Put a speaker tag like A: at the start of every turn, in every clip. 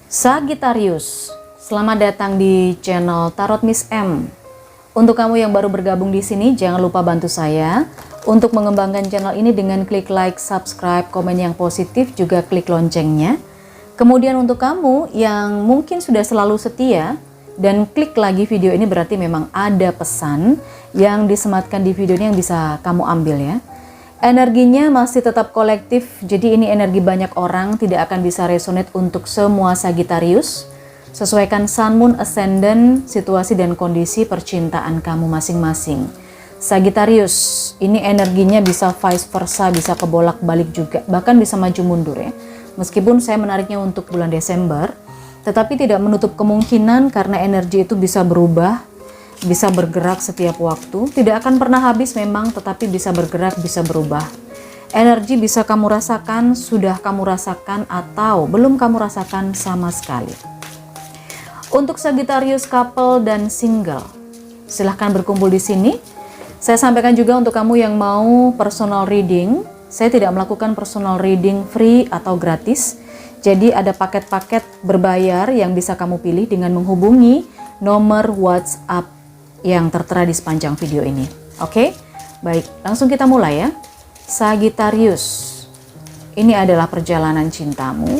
A: Sagittarius, selamat datang di channel Tarot Miss M. Untuk kamu yang baru bergabung di sini, jangan lupa bantu saya untuk mengembangkan channel ini dengan klik like, subscribe, komen yang positif, juga klik loncengnya. Kemudian untuk kamu yang mungkin sudah selalu setia dan klik lagi video ini, berarti memang ada pesan yang disematkan di video ini yang bisa kamu ambil ya. Energinya masih tetap kolektif, jadi ini energi banyak orang, tidak akan bisa resonate untuk semua Sagittarius. Sesuaikan Sun, Moon, Ascendant, situasi dan kondisi percintaan kamu masing-masing. Sagittarius, ini energinya bisa vice versa, bisa kebolak-balik juga, bahkan bisa maju mundur ya. Meskipun saya menariknya untuk bulan Desember, tetapi tidak menutup kemungkinan karena energi itu bisa berubah, bisa bergerak setiap waktu, tidak akan pernah habis memang, tetapi bisa bergerak, bisa berubah. Energi bisa kamu rasakan, sudah kamu rasakan, atau belum kamu rasakan sama sekali. Untuk Sagittarius couple dan single, silahkan berkumpul di sini. Saya sampaikan juga untuk kamu yang mau personal reading, saya tidak melakukan personal reading free atau gratis. Jadi ada paket-paket berbayar yang bisa kamu pilih dengan menghubungi nomor WhatsApp yang tertera di sepanjang video ini. Oke, baik, langsung kita mulai ya. Sagittarius, ini adalah perjalanan cintamu,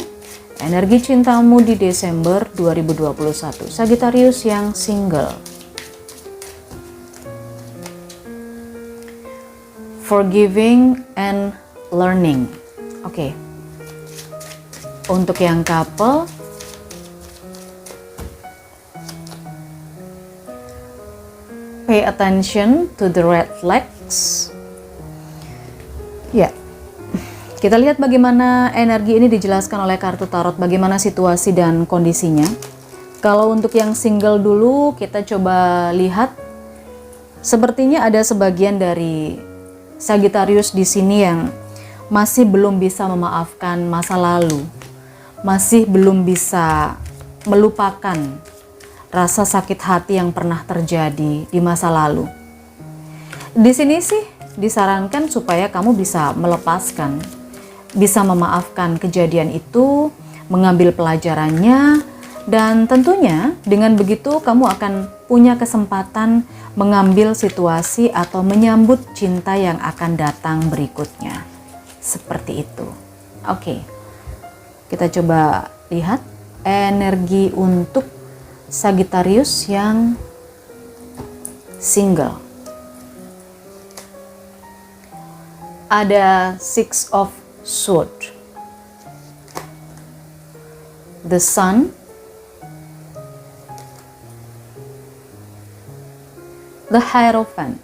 A: energi cintamu di Desember 2021. Sagittarius yang single. Forgiving and learning. Oke. Untuk yang couple, pay attention to the red flags. Ya, kita lihat bagaimana energi ini dijelaskan oleh kartu tarot, bagaimana situasi dan kondisinya. Kalau untuk yang single dulu, kita coba lihat. Sepertinya ada sebagian dari Sagittarius di sini yang masih belum bisa memaafkan masa lalu, masih belum bisa melupakan rasa sakit hati yang pernah terjadi di masa lalu. Di sini sih disarankan supaya kamu bisa melepaskan, bisa memaafkan kejadian itu, mengambil pelajarannya, dan tentunya dengan begitu kamu akan punya kesempatan mengambil situasi atau menyambut cinta yang akan datang berikutnya. Seperti itu. Oke, kita coba lihat energi untuk Sagittarius yang single. Ada Six of Swords, the Sun, the Hierophant,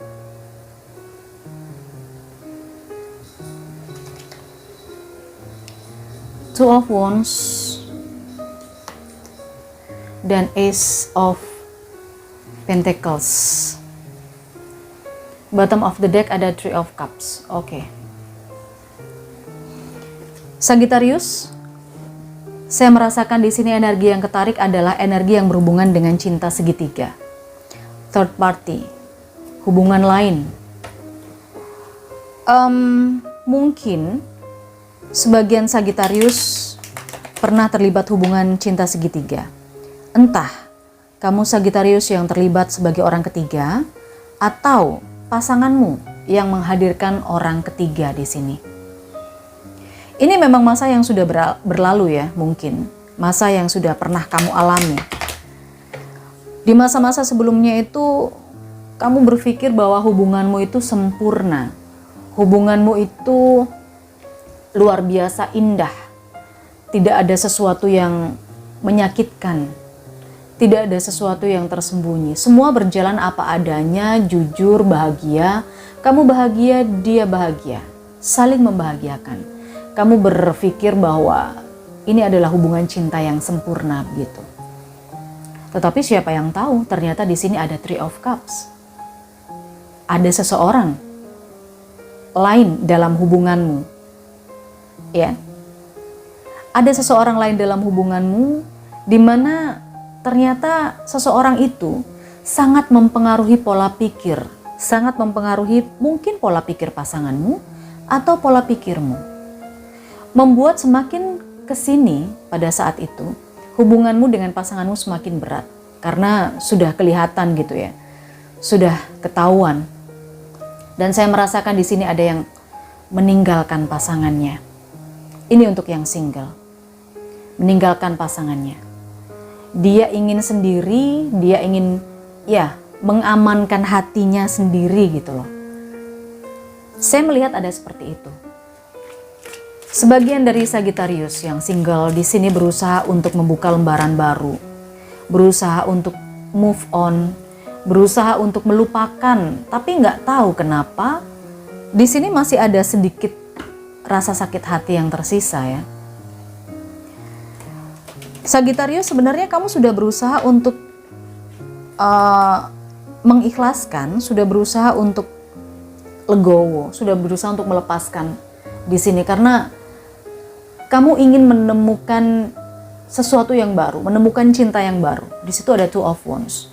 A: Two of Wands, dan Ace of Pentacles. Bottom of the deck ada Three of Cups. Oke. Sagittarius, saya merasakan di sini energi yang ketarik adalah energi yang berhubungan dengan cinta segitiga. Third party, hubungan lain. Mungkin sebagian Sagittarius pernah terlibat hubungan cinta segitiga. Entah kamu Sagittarius yang terlibat sebagai orang ketiga atau pasanganmu yang menghadirkan orang ketiga di sini. Ini memang masa yang sudah berlalu ya, mungkin masa yang sudah pernah kamu alami. Di masa-masa sebelumnya itu kamu berpikir bahwa hubunganmu itu sempurna, hubunganmu itu luar biasa indah, tidak ada sesuatu yang menyakitkan, tidak ada sesuatu yang tersembunyi. Semua berjalan apa adanya, jujur, bahagia. Kamu bahagia, dia bahagia. Saling membahagiakan. Kamu berpikir bahwa ini adalah hubungan cinta yang sempurna gitu. Tetapi siapa yang tahu, ternyata di sini ada Three of Cups. Ada seseorang lain dalam hubunganmu. Ya. Ada seseorang lain dalam hubunganmu di mana ternyata seseorang itu sangat mempengaruhi pola pikir, sangat mempengaruhi mungkin pola pikir pasanganmu atau pola pikirmu. Membuat semakin kesini pada saat itu, hubunganmu dengan pasanganmu semakin berat. Karena sudah kelihatan gitu ya, sudah ketahuan. Dan saya merasakan di sini ada yang meninggalkan pasangannya. Ini untuk yang single, meninggalkan pasangannya. Dia ingin sendiri, dia ingin mengamankan hatinya sendiri gitu loh. Saya melihat ada seperti itu. Sebagian dari Sagittarius yang single di sini berusaha untuk membuka lembaran baru, berusaha untuk move on, berusaha untuk melupakan, tapi nggak tahu kenapa di sini masih ada sedikit rasa sakit hati yang tersisa ya. Sagittarius, sebenarnya kamu sudah berusaha untuk mengikhlaskan, sudah berusaha untuk legowo, sudah berusaha untuk melepaskan di sini karena kamu ingin menemukan sesuatu yang baru, menemukan cinta yang baru. Di situ ada Two of Wands.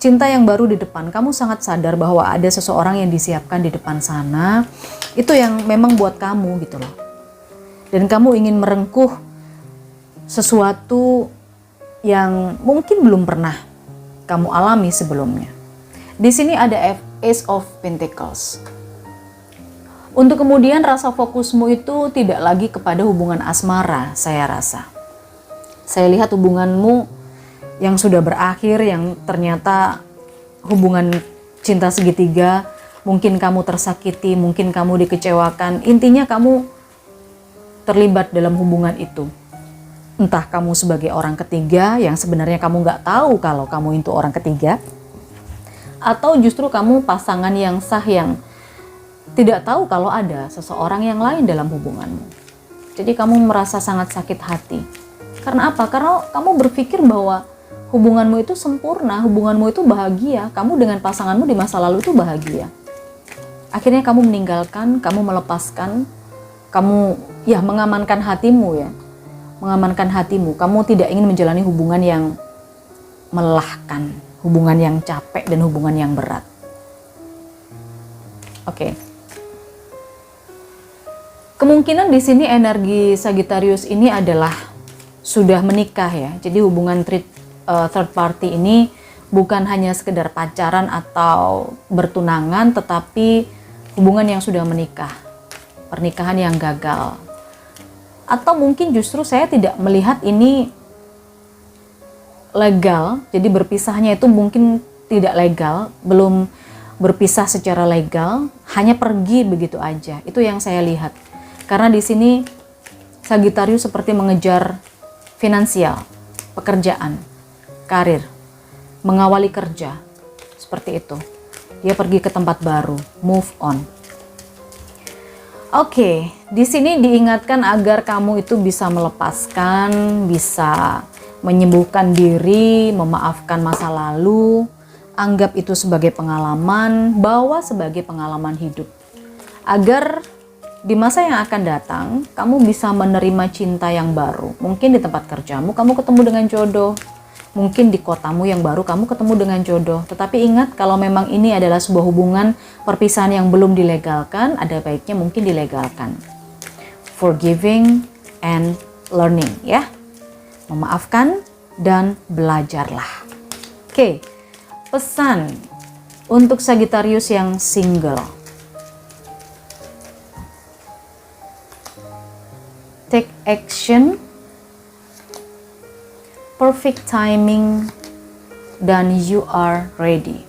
A: Cinta yang baru di depan. Kamu sangat sadar bahwa ada seseorang yang disiapkan di depan sana. Itu yang memang buat kamu gitu loh. Dan kamu ingin merengkuh sesuatu yang mungkin belum pernah kamu alami sebelumnya. Di sini ada Ace of Pentacles. Untuk kemudian rasa fokusmu itu tidak lagi kepada hubungan asmara, saya rasa. Saya lihat hubunganmu yang sudah berakhir, yang ternyata hubungan cinta segitiga, mungkin kamu tersakiti, mungkin kamu dikecewakan, intinya kamu terlibat dalam hubungan itu. Entah kamu sebagai orang ketiga yang sebenarnya kamu nggak tahu kalau kamu itu orang ketiga, atau justru kamu pasangan yang sah yang tidak tahu kalau ada seseorang yang lain dalam hubunganmu. Jadi kamu merasa sangat sakit hati. Karena apa? Karena kamu berpikir bahwa hubunganmu itu sempurna, hubunganmu itu bahagia, kamu dengan pasanganmu di masa lalu itu bahagia. Akhirnya kamu meninggalkan, kamu melepaskan, kamu mengamankan hatimu ya. Mengamankan hatimu. Kamu tidak ingin menjalani hubungan yang melelahkan, hubungan yang capek dan hubungan yang berat. Oke. Kemungkinan di sini energi Sagittarius ini adalah sudah menikah ya. Jadi hubungan third party ini bukan hanya sekedar pacaran atau bertunangan, tetapi hubungan yang sudah menikah. Pernikahan yang gagal. Atau mungkin justru saya tidak melihat ini legal. Jadi berpisahnya itu mungkin tidak legal, belum berpisah secara legal, hanya pergi begitu aja. Itu yang saya lihat. Karena di sini Sagittarius seperti mengejar finansial, pekerjaan, karir, mengawali kerja, seperti itu. Dia pergi ke tempat baru, move on. Oke, di sini diingatkan agar kamu itu bisa melepaskan, bisa menyembuhkan diri, memaafkan masa lalu, anggap itu sebagai pengalaman, bawa sebagai pengalaman hidup. Agar di masa yang akan datang, kamu bisa menerima cinta yang baru. Mungkin di tempat kerjamu, kamu ketemu dengan jodoh. Mungkin di kotamu yang baru, kamu ketemu dengan jodoh. Tetapi ingat, kalau memang ini adalah sebuah hubungan perpisahan yang belum dilegalkan, ada baiknya mungkin dilegalkan. Forgiving and learning, ya. Memaafkan dan belajarlah. Oke, pesan untuk Sagittarius yang single. Take action, perfect timing, dan you are ready.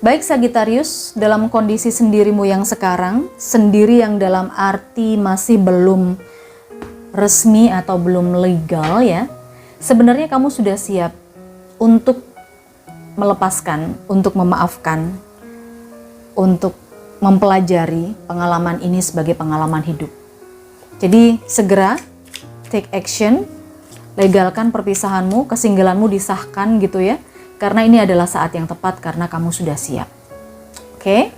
A: Baik Sagittarius, dalam kondisi sendirimu yang sekarang, sendiri yang dalam arti masih belum resmi atau belum legal ya, sebenarnya kamu sudah siap untuk melepaskan, untuk memaafkan, untuk mempelajari pengalaman ini sebagai pengalaman hidup. Jadi segera take action, legalkan perpisahanmu, kesinggelanmu disahkan gitu ya. Karena ini adalah saat yang tepat karena kamu sudah siap. Oke.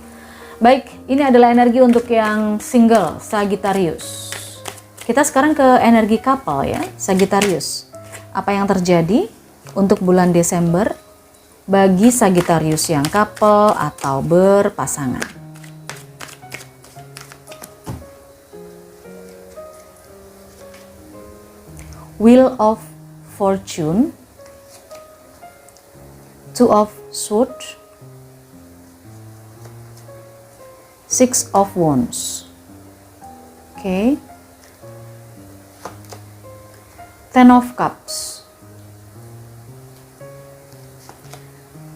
A: Baik, ini adalah energi untuk yang single Sagittarius. Kita sekarang ke energi couple ya, Sagittarius. Apa yang terjadi untuk bulan Desember bagi Sagittarius yang couple atau berpasangan? Wheel of Fortune, Two of Swords, Six of Wands. Oke. Ten of Cups.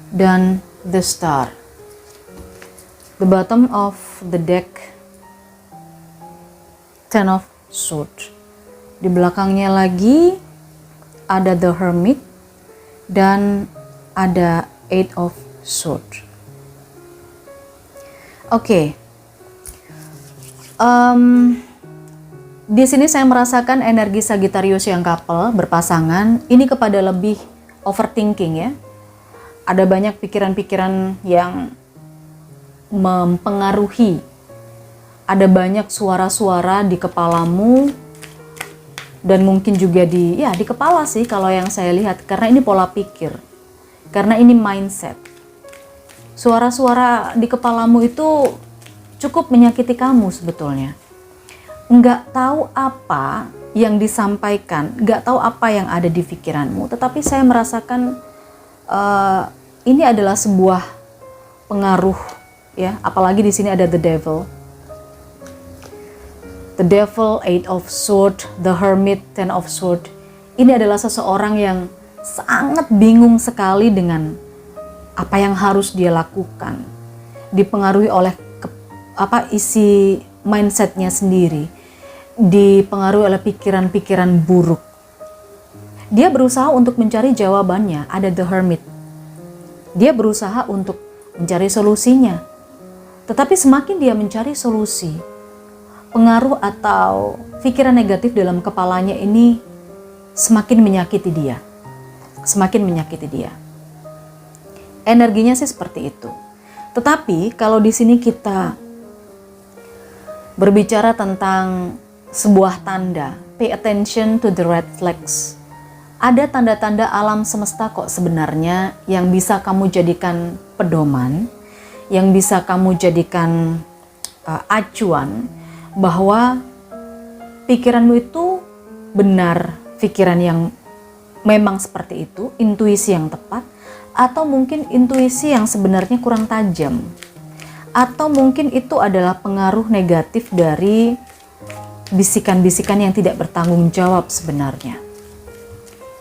A: Dan The Star. The bottom of the deck, Ten of Swords. Di belakangnya lagi ada The Hermit dan ada Eight of Swords. Oke. Di sini saya merasakan energi Sagittarius yang couple berpasangan ini kepada lebih overthinking ya. Ada banyak pikiran-pikiran yang mempengaruhi. Ada banyak suara-suara di kepalamu dan mungkin juga di kepala sih kalau yang saya lihat, karena ini pola pikir. Karena ini mindset. Suara-suara di kepalamu itu cukup menyakiti kamu sebetulnya. Nggak tahu apa yang disampaikan, nggak tahu apa yang ada di pikiranmu, tetapi saya merasakan ini adalah sebuah pengaruh ya, apalagi di sini ada the devil. The devil, Eight of Swords, the Hermit, Ten of Swords. Ini adalah seseorang yang sangat bingung sekali dengan apa yang harus dia lakukan. Dipengaruhi oleh isi mindsetnya sendiri. Dipengaruhi oleh pikiran-pikiran buruk. Dia berusaha untuk mencari jawabannya, ada the Hermit. Dia berusaha untuk mencari solusinya. Tetapi semakin dia mencari solusi, pengaruh atau pikiran negatif dalam kepalanya ini semakin menyakiti dia. Semakin menyakiti dia. Energinya sih seperti itu. Tetapi kalau di sini kita berbicara tentang sebuah tanda, pay attention to the red flags. Ada tanda-tanda alam semesta kok sebenarnya yang bisa kamu jadikan pedoman, yang bisa kamu jadikan acuan bahwa pikiranmu itu benar, pikiran yang memang seperti itu, intuisi yang tepat, atau mungkin intuisi yang sebenarnya kurang tajam, atau mungkin itu adalah pengaruh negatif dari bisikan-bisikan yang tidak bertanggung jawab sebenarnya.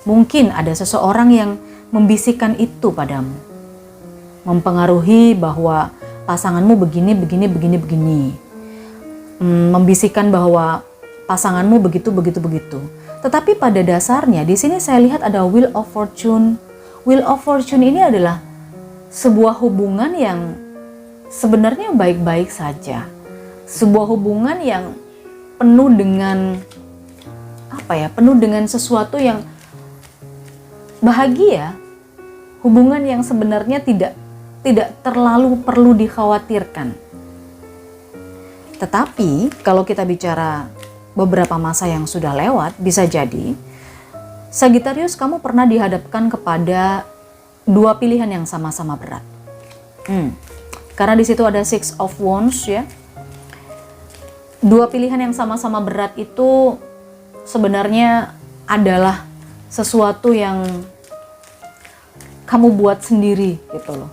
A: Mungkin ada seseorang yang membisikkan itu padamu, mempengaruhi bahwa pasanganmu begini, begini, begini, begini. Membisikkan bahwa pasanganmu begitu, begitu, begitu. Tetapi pada dasarnya di sini saya lihat ada Wheel of Fortune. Wheel of Fortune ini adalah sebuah hubungan yang sebenarnya baik-baik saja. Sebuah hubungan yang penuh dengan penuh dengan sesuatu yang bahagia. Hubungan yang sebenarnya tidak terlalu perlu dikhawatirkan. Tetapi kalau kita bicara beberapa masa yang sudah lewat, bisa jadi Sagittarius kamu pernah dihadapkan kepada dua pilihan yang sama-sama berat. Karena di situ ada Six of Wands ya. Dua pilihan yang sama-sama berat itu sebenarnya adalah sesuatu yang kamu buat sendiri gitu loh.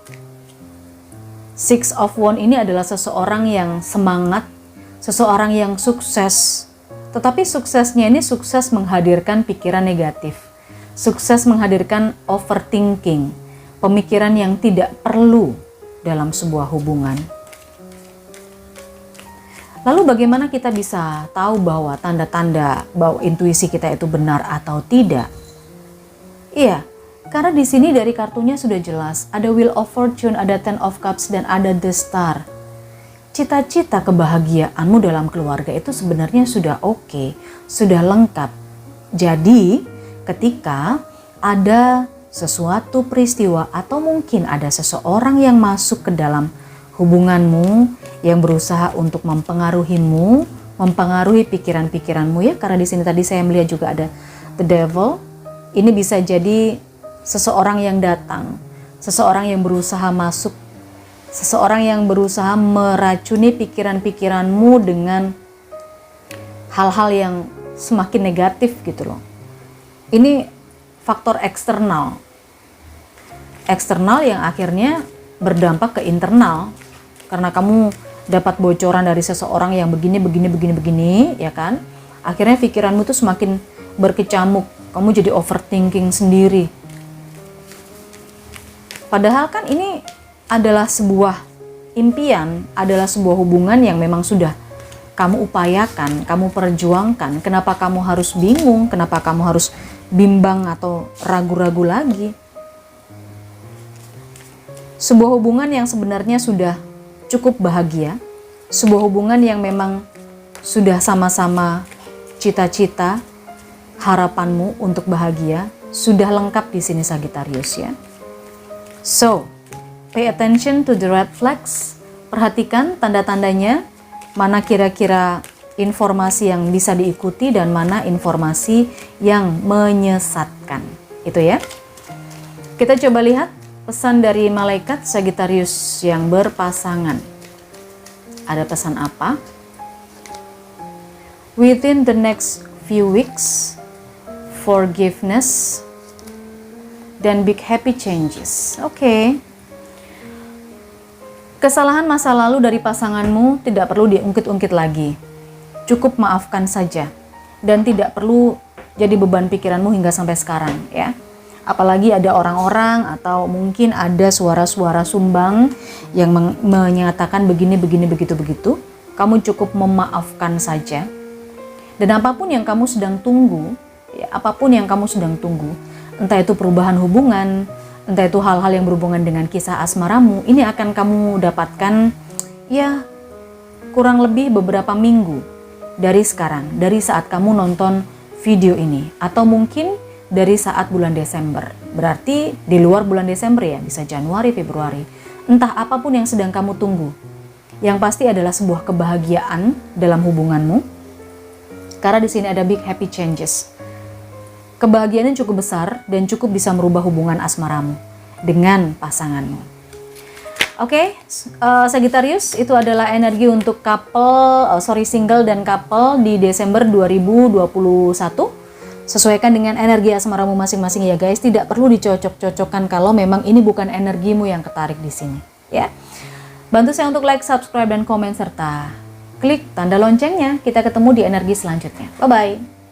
A: Six of Wands ini adalah seseorang yang semangat, seseorang yang sukses. Tetapi suksesnya ini sukses menghadirkan pikiran negatif. Sukses menghadirkan overthinking, pemikiran yang tidak perlu dalam sebuah hubungan. Lalu bagaimana kita bisa tahu bahwa tanda-tanda bahwa intuisi kita itu benar atau tidak? Iya, karena di sini dari kartunya sudah jelas, ada Wheel of Fortune, ada Ten of Cups, dan ada The Star. Cita-cita kebahagiaanmu dalam keluarga itu sebenarnya sudah oke, sudah lengkap. Jadi, ketika ada sesuatu peristiwa atau mungkin ada seseorang yang masuk ke dalam hubunganmu yang berusaha untuk mempengaruhimu, mempengaruhi pikiran-pikiranmu ya, karena di sini tadi saya melihat juga ada the devil. Ini bisa jadi seseorang yang datang, seseorang yang berusaha masuk, seseorang yang berusaha meracuni pikiran-pikiranmu dengan hal-hal yang semakin negatif gitu loh. Ini faktor eksternal. Eksternal yang akhirnya berdampak ke internal. Karena kamu dapat bocoran dari seseorang yang begini, ya kan? Akhirnya pikiranmu tuh semakin berkecamuk. Kamu jadi overthinking sendiri. Padahal kan ini adalah sebuah impian, adalah sebuah hubungan yang memang sudah kamu upayakan, kamu perjuangkan. Kenapa kamu harus bingung? Kenapa kamu harus bimbang atau ragu-ragu lagi? Sebuah hubungan yang sebenarnya sudah cukup bahagia, sebuah hubungan yang memang sudah sama-sama cita-cita, harapanmu untuk bahagia sudah lengkap di sini Sagittarius ya. So, pay attention to the red flags. Perhatikan tanda-tandanya, mana kira-kira informasi yang bisa diikuti dan mana informasi yang menyesatkan. Itu ya. Kita coba lihat pesan dari malaikat Sagittarius yang berpasangan. Ada pesan apa? Within the next few weeks, forgiveness dan big happy changes. Oke. Kesalahan masa lalu dari pasanganmu tidak perlu diungkit-ungkit lagi. Cukup maafkan saja. Dan tidak perlu jadi beban pikiranmu hingga sampai sekarang ya. Apalagi ada orang-orang atau mungkin ada suara-suara sumbang yang menyatakan begini, begitu. Kamu cukup memaafkan saja. Dan apapun yang kamu sedang tunggu, ya, apapun yang kamu sedang tunggu, entah itu perubahan hubungan, entah itu hal-hal yang berhubungan dengan kisah asmaramu, ini akan kamu dapatkan ya kurang lebih beberapa minggu dari sekarang, dari saat kamu nonton video ini, atau mungkin dari saat bulan Desember. Berarti di luar bulan Desember ya, bisa Januari, Februari. Entah apapun yang sedang kamu tunggu. Yang pasti adalah sebuah kebahagiaan dalam hubunganmu. Karena di sini ada big happy changes. Kebahagiaannya cukup besar dan cukup bisa merubah hubungan asmaramu dengan pasanganmu. Oke, Sagittarius, itu adalah energi untuk single dan couple di Desember 2021. Sesuaikan dengan energi asmaramu masing-masing ya guys. Tidak perlu dicocok-cocokkan kalau memang ini bukan energimu yang ketarik di sini, ya. Bantu saya untuk like, subscribe, dan komen serta klik tanda loncengnya. Kita ketemu di energi selanjutnya. Bye bye.